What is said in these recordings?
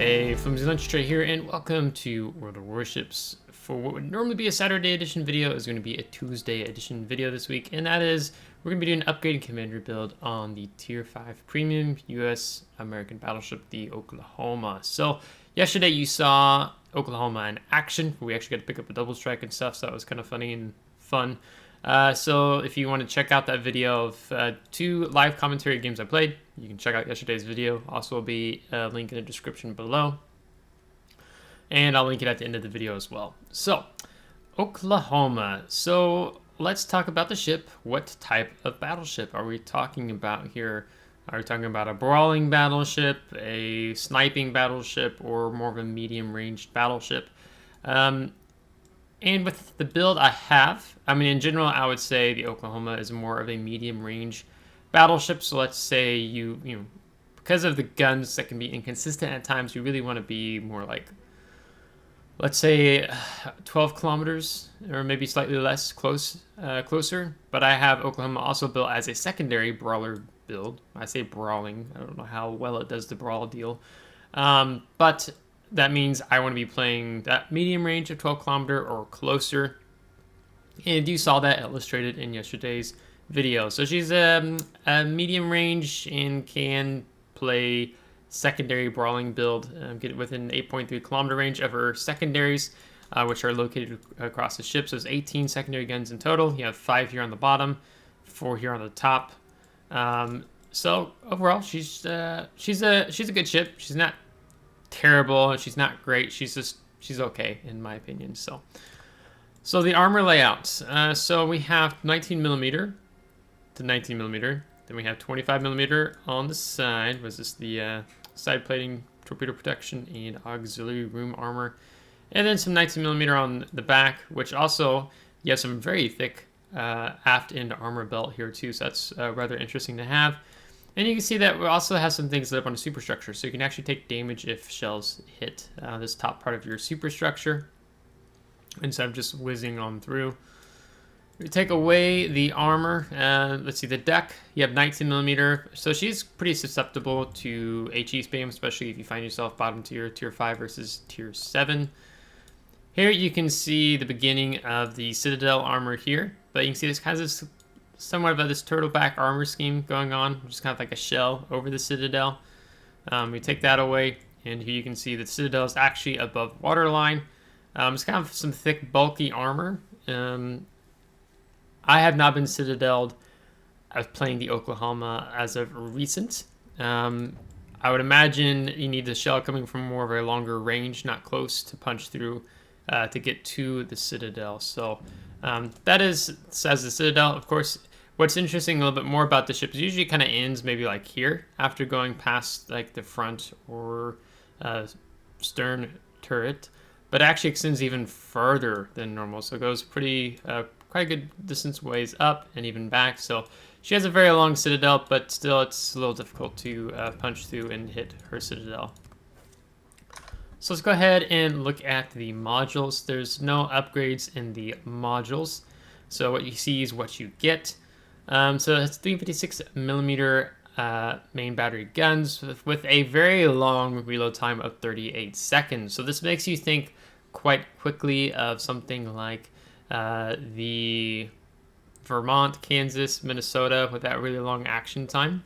Hey, FlimsyLunchTray here, and welcome to World of Warships. For what would normally be a Saturday edition video is going to be a Tuesday edition video this week, and that is we're going to be doing an upgraded commander build on the Tier 5 Premium US American Battleship, the Oklahoma. So yesterday you saw Oklahoma in action. We actually got to pick up a double strike and stuff, so that was kind of funny and fun. So if you want to check out that video of 2 live commentary games I played, you can check out yesterday's video. Also will be a link in the description below. And I'll link it at the end of the video as well. So, Oklahoma. So let's talk about the ship. What type of battleship are we talking about here? Are we talking about a brawling battleship, a sniping battleship, or more of a medium-ranged battleship? And with the build I have, I mean, in general, I would say the Oklahoma is more of a medium-range battleship. So let's say you know, because of the guns that can be inconsistent at times, you really want to be more like, let's say 12 kilometers or maybe slightly less closer. But I have Oklahoma also built as a secondary brawler build. I say brawling. I don't know how well it does the brawl deal. But that means I want to be playing that medium range of 12 kilometer or closer. And you saw that illustrated in yesterday's video. So she's a medium range and can play secondary brawling build, get within 8.3 kilometer range of her secondaries, which are located across the ship. So there's 18 secondary guns in total. You have 5 here on the bottom, 4 here on the top. So overall, she's a good ship. She's not terrible, she's not great, she's okay in my opinion. So the armor layout, so we have 19mm to 19mm, then we have 25mm on the side. Was this the side plating, torpedo protection, and auxiliary room armor, and then some 19mm on the back, which also you have some very thick aft end armor belt here too, so that's rather interesting to have. And you can see that we also have some things that up on the superstructure, so you can actually take damage if shells hit this top part of your superstructure instead of just whizzing on through. We take away the armor. Let's see, the deck, you have 19mm, so she's pretty susceptible to HE spam, especially if you find yourself bottom tier, tier 5 versus tier 7. Here you can see the beginning of the Citadel armor here, but you can see this kind of somewhat of this turtleback armor scheme going on, which is kind of like a shell over the Citadel. We take that away, and here you can see the Citadel is actually above waterline. It's kind of some thick, bulky armor. I have not been Citadeled as playing the Oklahoma as of recent. I would imagine you need the shell coming from more of a longer range, not close to punch through to get to the Citadel. So that is, says the Citadel. Of course, what's interesting a little bit more about the ship is usually kind of ends maybe like here after going past like the front or stern turret, but it actually extends even further than normal. So it goes pretty quite a good distance ways up and even back. So she has a very long Citadel, but still it's a little difficult to punch through and hit her Citadel. So let's go ahead and look at the modules. There's no upgrades in the modules, so what you see is what you get. So it's 356mm main battery guns with a very long reload time of 38 seconds. So this makes you think quite quickly of something like the Vermont, Kansas, Minnesota with that really long action time.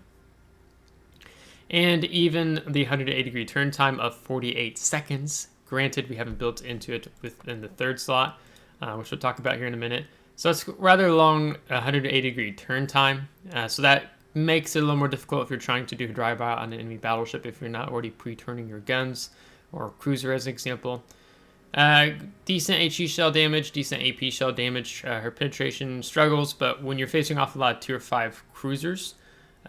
And even the 180-degree turn time of 48 seconds. Granted, we haven't built into it within the third slot, which we'll talk about here in a minute. So it's rather long 180-degree turn time. So that makes it a little more difficult if you're trying to do a drive-by on an enemy battleship if you're not already pre-turning your guns, or cruiser as an example. Decent HE shell damage, decent AP shell damage. Her penetration struggles, but when you're facing off a lot of tier 5 cruisers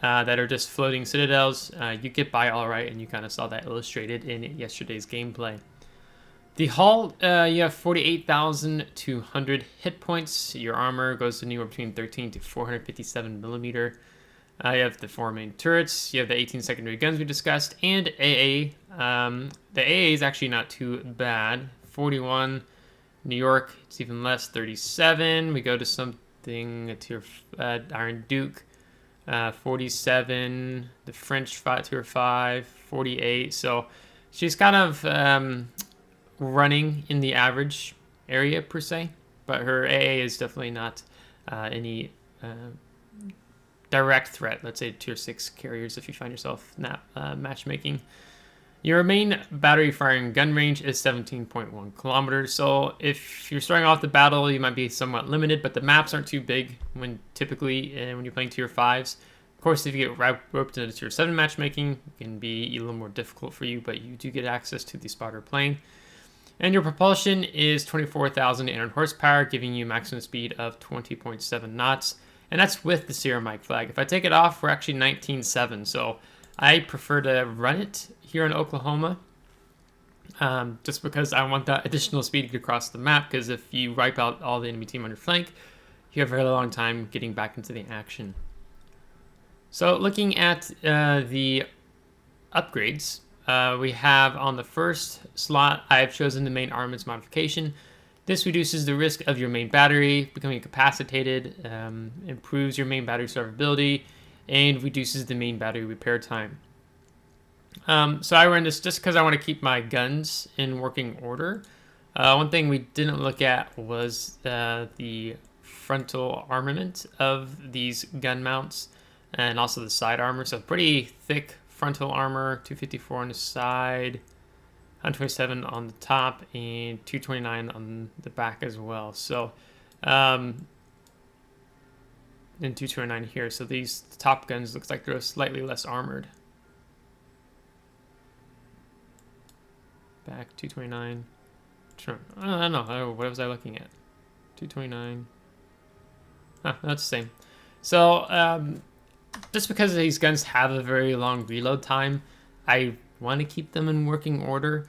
that are just floating citadels, you get by all right, and you kind of saw that illustrated in yesterday's gameplay. The hull, you have 48,200 hit points. Your armor goes anywhere between 13 to 457mm. You have the 4 main turrets. You have the 18 secondary guns we discussed, and AA. The AA is actually not too bad. 41. New York, it's even less, 37. We go to something, a tier Iron Duke. 47, the French tier 5, 48. So She's kind of running in the average area per se, but her AA is definitely not any direct threat. Let's say tier 6 carriers if you find yourself in that matchmaking. Your main battery firing gun range is 17.1 kilometers. So if you're starting off the battle, you might be somewhat limited, but the maps aren't too big when when you're playing tier 5s. Of course, if you get roped into tier 7 matchmaking, it can be a little more difficult for you, but you do get access to the spotter plane. And your propulsion is 24,800 horsepower, giving you maximum speed of 20.7 knots. And that's with the Sierra Mike flag. If I take it off, we're actually 19.7. So I prefer to run it here in Oklahoma, just because I want that additional speed to get across the map, because if you wipe out all the enemy team on your flank, you have a very long time getting back into the action. So looking at the upgrades, we have on the first slot, I've chosen the main armaments modification. This reduces the risk of your main battery becoming incapacitated, improves your main battery survivability, and reduces the main battery repair time. So I ran this just because I want to keep my guns in working order. One thing we didn't look at was the frontal armament of these gun mounts, and also the side armor. So pretty thick frontal armor, 254 on the side, 127 on the top, and 229 on the back as well. So, and 229 here. So these top guns looks like they're slightly less armored. Back 229. I don't know. What was I looking at? 229. That's the same. So, just because these guns have a very long reload time, I want to keep them in working order.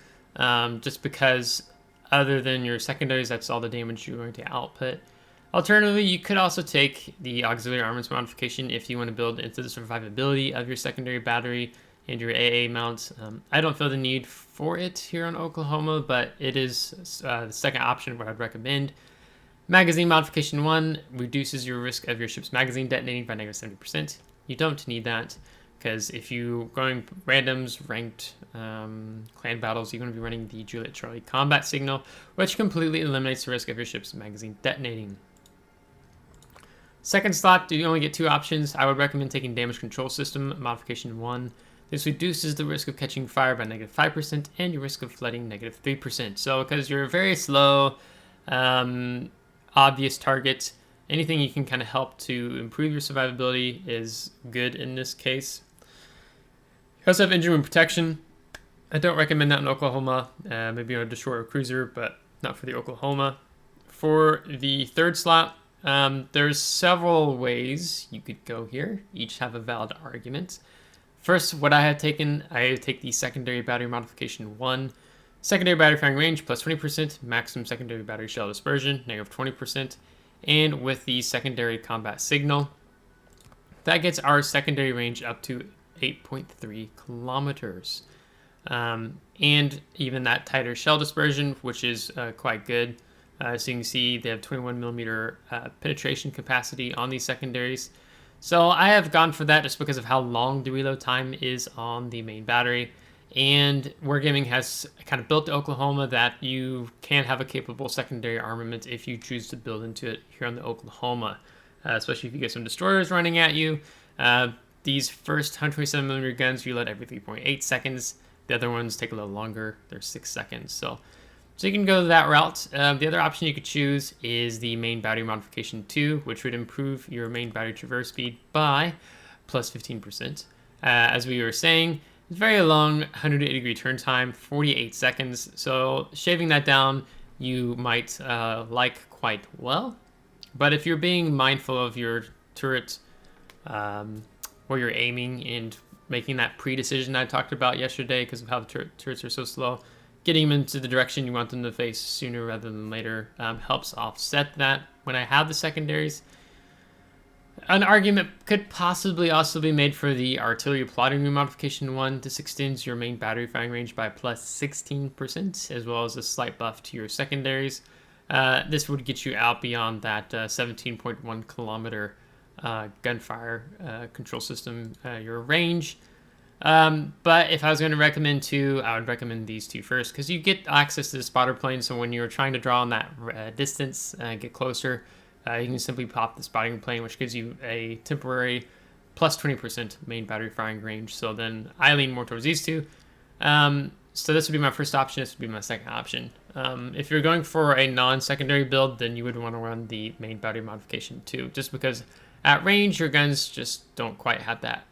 Just because other than your secondaries, that's all the damage you're going to output. Alternatively, you could also take the auxiliary armaments modification if you want to build into the survivability of your secondary battery and your AA mounts. I don't feel the need for it here in Oklahoma, but it is the second option what I'd recommend. Magazine modification 1 reduces your risk of your ship's magazine detonating by -70%. You don't need that, because if you're going randoms, ranked clan battles, you're going to be running the Juliet Charlie combat signal, which completely eliminates the risk of your ship's magazine detonating. Second slot, you only get 2 options. I would recommend taking damage control system modification 1. This reduces the risk of catching fire by -5% and your risk of flooding -3%. So because you're a very slow, obvious target, anything you can kind of help to improve your survivability is good in this case. You also have engine room protection. I don't recommend that in Oklahoma. Maybe on a destroyer or cruiser, but not for the Oklahoma. For the third slot, there's several ways you could go here. Each have a valid argument. First, what I have taken, I take the secondary battery modification 1. Secondary battery firing range plus 20%, maximum secondary battery shell dispersion, -20%. And with the secondary combat signal, that gets our secondary range up to 8.3 kilometers. And even that tighter shell dispersion, which is quite good. So you can see they have 21 millimeter penetration capacity on these secondaries. So I have gone for that just because of how long the reload time is on the main battery. And Wargaming has kind of built to Oklahoma that you can have a capable secondary armament if you choose to build into it here on the Oklahoma, especially if you get some destroyers running at you. These first 127mm guns reload every 3.8 seconds. The other ones take a little longer. They're 6 seconds. So you can go that route. The other option you could choose is the main battery modification 2, which would improve your main battery traverse speed by plus 15%. As we were saying, it's very long 180-degree turn time, 48 seconds. So shaving that down, you might like quite well. But if you're being mindful of your turret, where you're aiming and making that pre-decision I talked about yesterday because of how the turrets are so slow, getting them into the direction you want them to face sooner rather than later helps offset that. When I have the secondaries, an argument could possibly also be made for the artillery plotting room modification 1. This extends your main battery firing range by plus 16%, as well as a slight buff to your secondaries. This would get you out beyond that 17.1 kilometer gunfire control system, your range. But if I was going to recommend two, I would recommend these two first because you get access to the spotter plane. So when you're trying to draw on that distance and get closer, you can simply pop the spotting plane, which gives you a temporary plus 20% main battery firing range. So then I lean more towards these two. So this would be my first option. This would be my second option. If you're going for a non-secondary build, then you would want to run the main battery modification too, just because at range, your guns just don't quite have that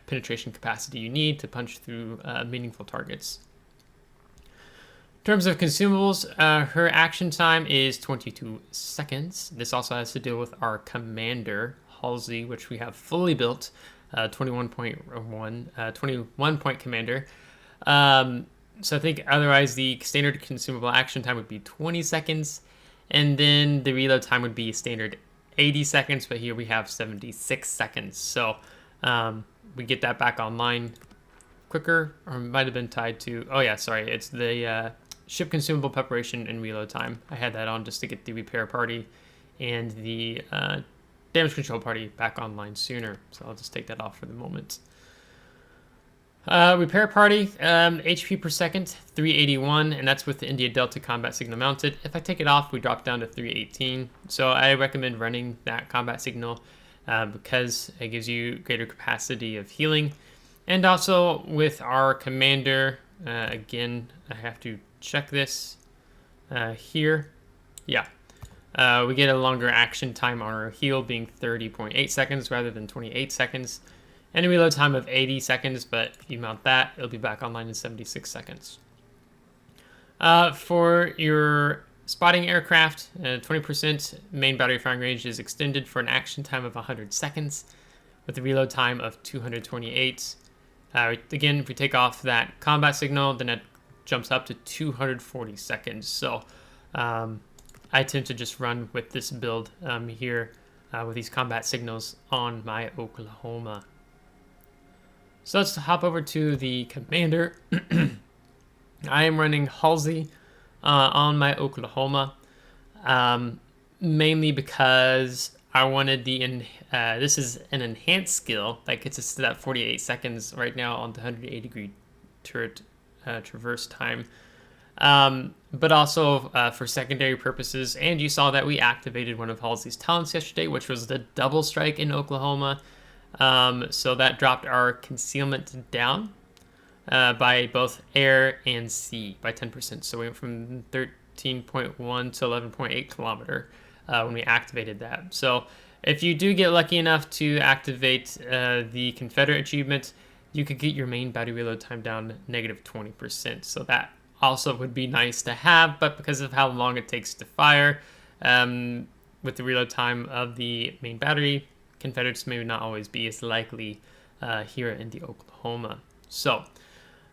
penetration capacity you need to punch through meaningful targets. In terms of consumables, her action time is 22 seconds. This also has to deal with our commander, Halsey, which we have fully built, 21 point commander. So I think otherwise the standard consumable action time would be 20 seconds, and then the reload time would be standard 80 seconds, but here we have 76 seconds. So we get that back online quicker, or it might have been tied to, oh yeah, sorry, it's the ship consumable preparation and reload time. I had that on just to get the repair party and the damage control party back online sooner. So I'll just take that off for the moment. Repair party, HP per second, 381, and that's with the India Delta combat signal mounted. If I take it off, we drop down to 318. So I recommend running that combat signal because it gives you greater capacity of healing. And also with our commander, again, I have to check this here. Yeah, we get a longer action time on our heal, being 30.8 seconds rather than 28 seconds. And a reload time of 80 seconds, but if you mount that, it'll be back online in 76 seconds. For your spotting aircraft, 20% main battery firing range is extended for an action time of 100 seconds with a reload time of 228. Again, if we take off that combat signal, then it jumps up to 240 seconds. So I tend to just run with this build here with these combat signals on my Oklahoma. So let's hop over to the commander. I am running Halsey on my Oklahoma, mainly because I wanted this is an enhanced skill that gets us to that 48 seconds right now on the 180 degree turret traverse time. But also for secondary purposes, and you saw that we activated one of Halsey's talents yesterday, which was the double strike in Oklahoma. So that dropped our concealment down by both air and sea by 10%. So we went from 13.1 to 11.8 kilometer when we activated that. So if you do get lucky enough to activate the Confederate achievement, you could get your main battery reload time down negative 20%. So that also would be nice to have, but because of how long it takes to fire with the reload time of the main battery, Confederates may not always be as likely here in the Oklahoma. So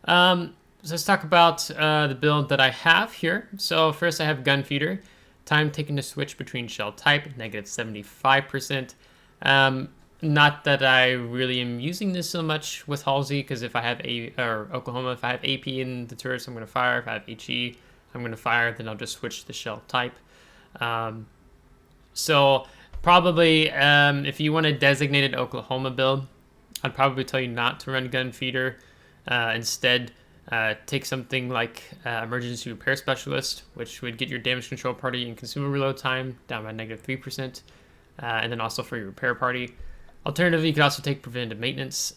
let's talk about the build that I have here. So first I have gun feeder. Time taken to switch between shell type, negative 75%. Not that I really am using this so much with Halsey, because if I have Oklahoma, if I have AP in the turrets, I'm going to fire. If I have HE, I'm going to fire. Then I'll just switch the shell type. So probably if you want a designated Oklahoma build, I'd probably tell you not to run gun feeder. Instead, take something like emergency repair specialist, which would get your damage control party and consumer reload time down by negative 3%, and then also for your repair party. Alternatively, you could also take preventative maintenance,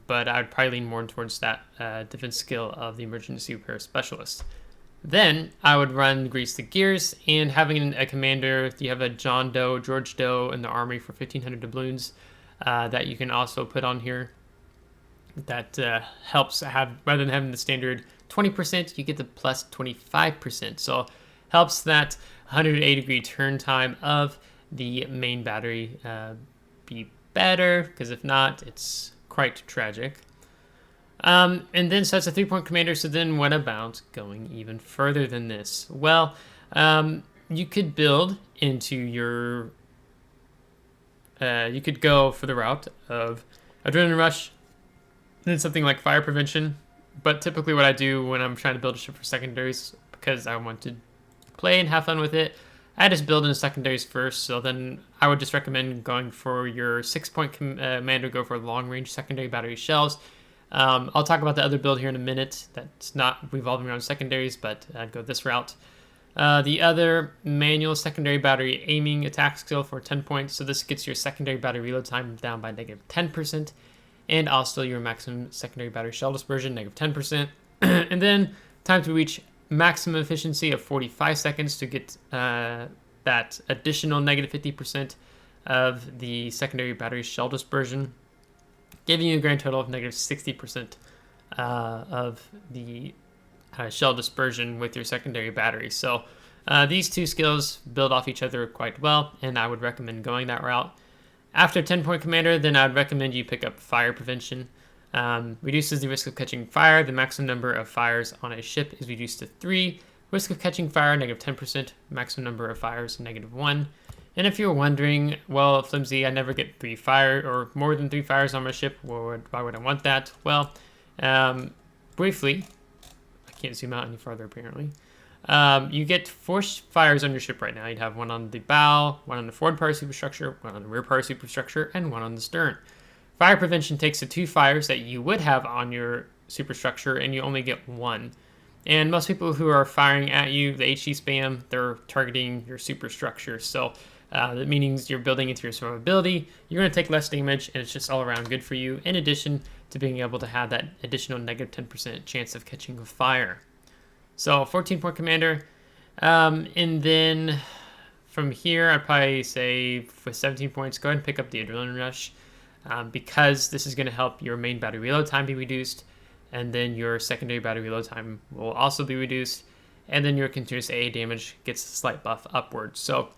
but I would probably lean more towards that defense skill of the emergency repair specialist. Then I would run Grease the Gears, and having a commander, you have a John Doe, George Doe in the army for 1,500 doubloons that you can also put on here. That helps have, rather than having the standard 20%, you get the plus 25%. So helps that 180 degree turn time of the main battery be better, because if not, it's quite tragic. And then, so that's a 3-point commander. So then what about going even further than this? Well, you could build into your, you could go for the route of Adrenaline Rush, then something like Fire Prevention. But typically what I do when I'm trying to build a ship for secondaries, because I want to play and have fun with it, I just build in secondaries first. So then I would just recommend going for your 6-point commander, go for long range secondary battery shells. I'll talk about the other build here in a minute. That's not revolving around secondaries, but I'd go this route. The other manual secondary battery aiming attack skill for 10 points. So this gets your secondary battery reload time down by negative 10%, and also your maximum secondary battery shell dispersion, negative 10%. And then time to reach maximum efficiency of 45 seconds to get that additional negative 50% of the secondary battery shell dispersion, giving you a grand total of negative 60% of the shell dispersion with your secondary battery. So these two skills build off each other quite well, and I would recommend going that route. After 10-point commander, then I'd recommend you pick up fire prevention. Reduces the risk of catching fire. The maximum number of fires on a ship is reduced to 3. Risk of catching fire, negative 10%. Maximum number of fires, negative 1. And if you're wondering, well, Flimsy, I never get 3 fire or more than 3 fires on my ship. Why would I want that? Well, briefly, I can't zoom out any farther apparently. You get 4 fires on your ship right now. You'd have 1 on the bow, 1 on the forward part of superstructure, 1 on the rear part of superstructure, and 1 on the stern. Fire prevention takes the 2 fires that you would have on your superstructure, and you only get 1. And most people who are firing at you, the HE spam, they're targeting your superstructure. So that means you're building into your survivability. You're going to take less damage, and it's just all around good for you, in addition to being able to have that additional negative 10% chance of catching a fire. So 14-point commander. And then from here, I'd probably say for 17 points, go ahead and pick up the Adrenaline Rush. Because this is going to help your main battery reload time be reduced, and then your secondary battery reload time will also be reduced, and then your continuous AA damage gets a slight buff upwards. So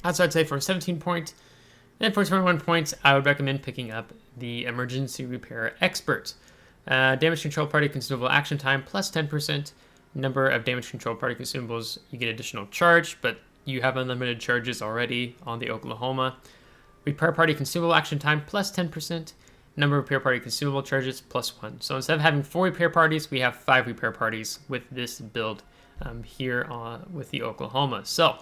that's what I'd say for 17 points. And for 21 points, I would recommend picking up the Emergency Repair Expert. Damage control party consumable action time plus 10%. Number of damage control party consumables, you get additional charge, but you have unlimited charges already on the Oklahoma. Repair party consumable action time plus 10%. Number of repair party consumable charges plus 1. So instead of having 4 repair parties, we have 5 repair parties with this build here with the Oklahoma. So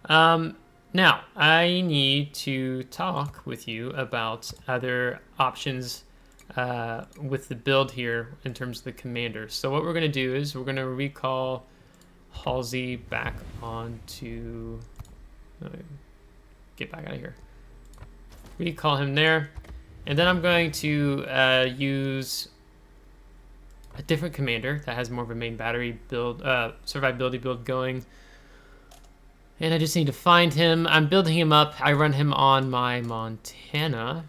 now I need to talk with you about other options with the build here in terms of the commander. So what we're going to do is we're going to recall Halsey back onto... get back out of here. Recall him there, and then I'm going to use a different commander that has more of a main battery build, survivability build going, and I just need to find him. I'm building him up. I run him on my Montana,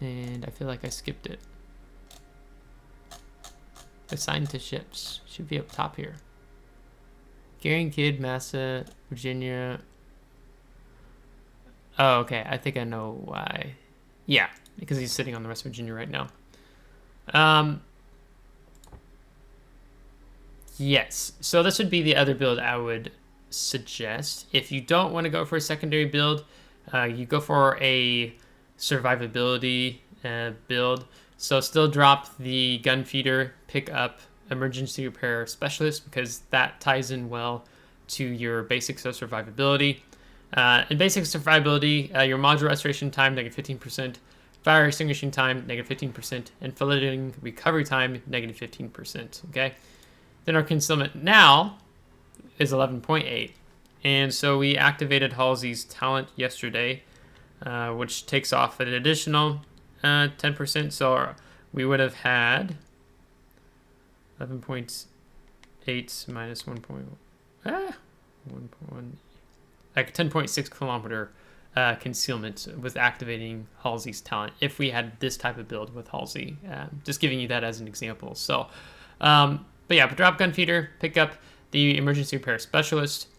and I feel like I skipped it. Assigned to ships should be up top here. Gary Kidd, Massa, Virginia. Oh, okay. I think I know why. Yeah, because he's sitting on the West Virginia right now. Yes. So this would be the other build I would suggest. If you don't want to go for a secondary build, you go for a survivability build. So still drop the gun feeder, pick up emergency repair specialist, because that ties in well to your basics of survivability. In basic survivability, your module restoration time, negative 15%, fire extinguishing time, negative 15%, and flooding recovery time, negative 15%, okay? Then our concealment now is 11.8. And so we activated Halsey's talent yesterday, which takes off an additional 10%. So we would have had 11.8 minus 1.1, like 10.6 kilometer concealment with activating Halsey's talent if we had this type of build with Halsey. Just giving you that as an example. So, but yeah, drop gun feeder, pick up the emergency repair specialist,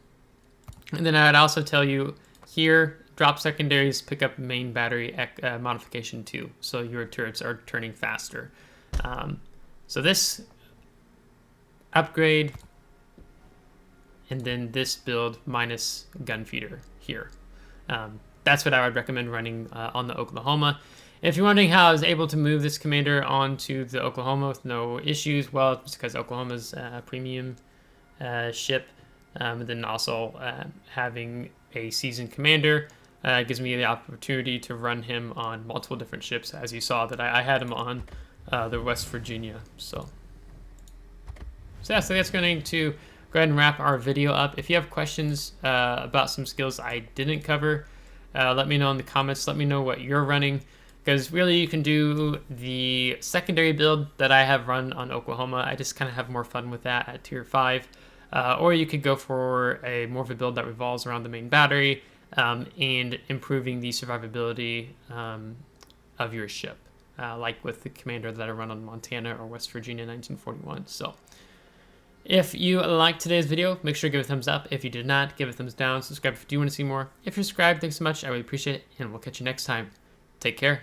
and then I'd also tell you here, drop secondaries, pick up main battery modification 2, so your turrets are turning faster. So this upgrade, and then this build minus gun feeder here. That's what I would recommend running on the Oklahoma. If you're wondering how I was able to move this commander onto the Oklahoma with no issues, well, it's because Oklahoma's a premium ship, and then also having a seasoned commander. It gives me the opportunity to run him on multiple different ships, as you saw that I had him on the West Virginia. So yeah, so that's going to go ahead and wrap our video up. If you have questions about some skills I didn't cover, let me know in the comments. Let me know what you're running, because really you can do the secondary build that I have run on Oklahoma. I just kind of have more fun with that at tier 5. Or you could go for more of a build that revolves around the main battery and improving the survivability of your ship, like with the commander that I run on Montana or West Virginia 1941. So if you liked today's video, make sure to give it a thumbs up. If you did not, give it a thumbs down. Subscribe if you do want to see more. If you're subscribed, thanks so much. I really appreciate it, and we'll catch you next time. Take care.